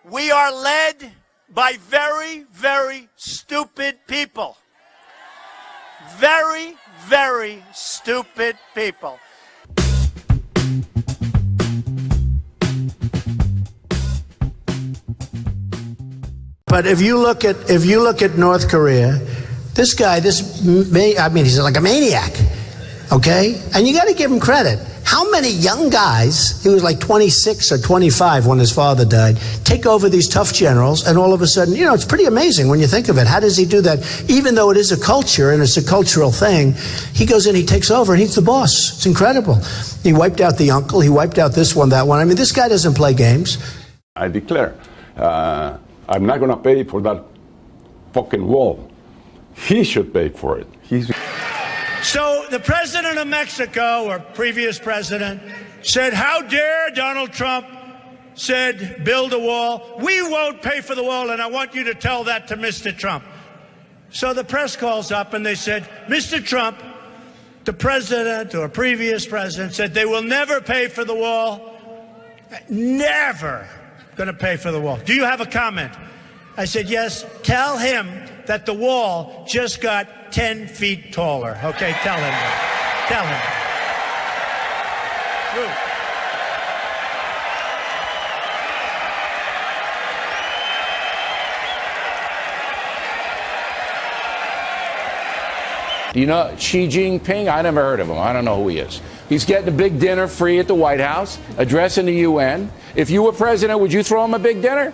We are led by very, very stupid people. Very, very stupid people. But if you look at North Korea, he's like a maniac, okay? And you got to give him credit. How many young guys, he was like 26 or 25 when his father died, take over these tough generals, and all of a sudden, it's pretty amazing when you think of it. How does he do that? Even though it is a culture and it's a cultural thing, he goes in, he takes over, and he's the boss. It's incredible. He wiped out the uncle, he wiped out this one, that one. I mean, this guy doesn't play games. I declare, I'm not going to pay for that fucking wall. He should pay for it. So the president of Mexico, or previous president, said, how dare Donald Trump said, build a wall. We won't pay for the wall, and I want you to tell that to Mr. Trump. So the press calls up and they said, Mr. Trump, the president or previous president said they will never pay for the wall. Never going to pay for the wall. Do you have a comment? I said, yes, tell him that the wall just got 10 feet taller. Okay, tell him that. Tell him. Do you know Xi Jinping? I never heard of him. I don't know who he is. He's getting a big dinner free at the White House, addressing the UN. If you were president, would you throw him a big dinner?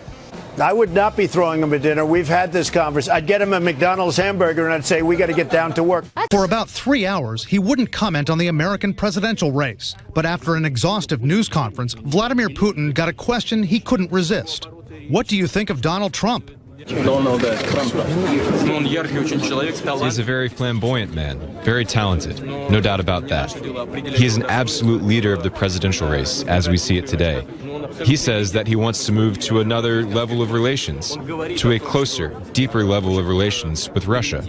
I would not be throwing him a dinner. We've had this conversation. I'd get him a McDonald's hamburger and I'd say, we got to get down to work. For about 3 hours, he wouldn't comment on the American presidential race. But after an exhaustive news conference, Vladimir Putin got a question he couldn't resist. What do you think of Donald Trump? He's a very flamboyant man, very talented, no doubt about that. He is an absolute leader of the presidential race, as we see it today. He says that he wants to move to another level of relations, to a closer, deeper level of relations with Russia.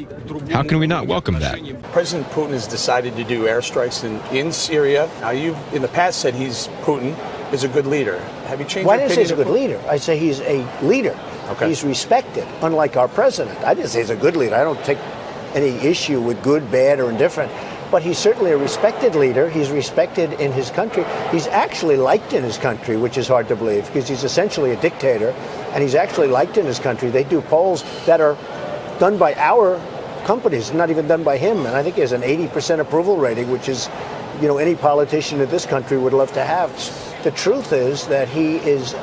How can we not welcome that? President Putin has decided to do airstrikes in Syria. Now, you've in the past said Putin is a good leader. Have you changed your opinion? Why did I say he's a good leader? I say he's a leader. Okay. He's respected, unlike our president. I didn't say he's a good leader. I don't take any issue with good, bad, or indifferent. But he's certainly a respected leader. He's respected in his country. He's actually liked in his country, which is hard to believe, because he's essentially a dictator, and he's actually liked in his country. They do polls that are done by our companies, not even done by him. And I think he has an 80% approval rating, which is, any politician in this country would love to have. The truth is that he is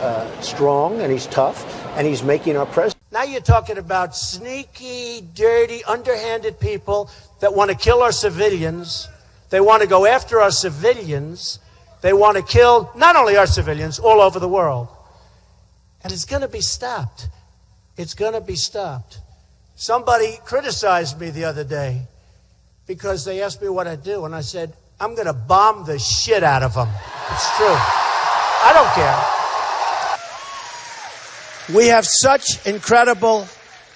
strong, and he's tough, and he's making our president. Now you're talking about sneaky, dirty, underhanded people that want to kill our civilians. They want to go after our civilians. They want to kill not only our civilians, all over the world. And it's going to be stopped. It's going to be stopped. Somebody criticized me the other day because they asked me what I do, and I said, I'm going to bomb the shit out of them. It's true. I don't care. We have such incredible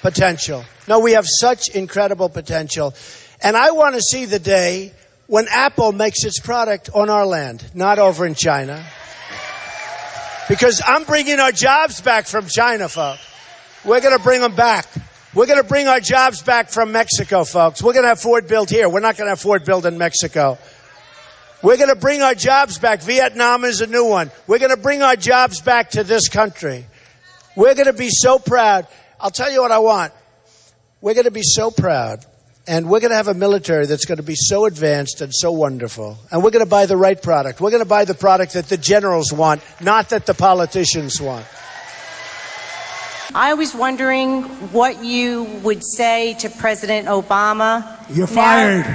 potential. No, we have such incredible potential. And I want to see the day when Apple makes its product on our land, not over in China. Because I'm bringing our jobs back from China, folks. We're going to bring them back. We're going to bring our jobs back from Mexico, folks. We're going to have Ford built here. We're not going to have Ford built in Mexico. We're going to bring our jobs back. Viet Nam is a new one. We're going to bring our jobs back to this country. We're going to be so proud. I'll tell you what I want. We're going to be so proud. And we're going to have a military that's going to be so advanced and so wonderful. And we're going to buy the right product. We're going to buy the product that the generals want, not that the politicians want. I was wondering what you would say to President Obama. You're fired.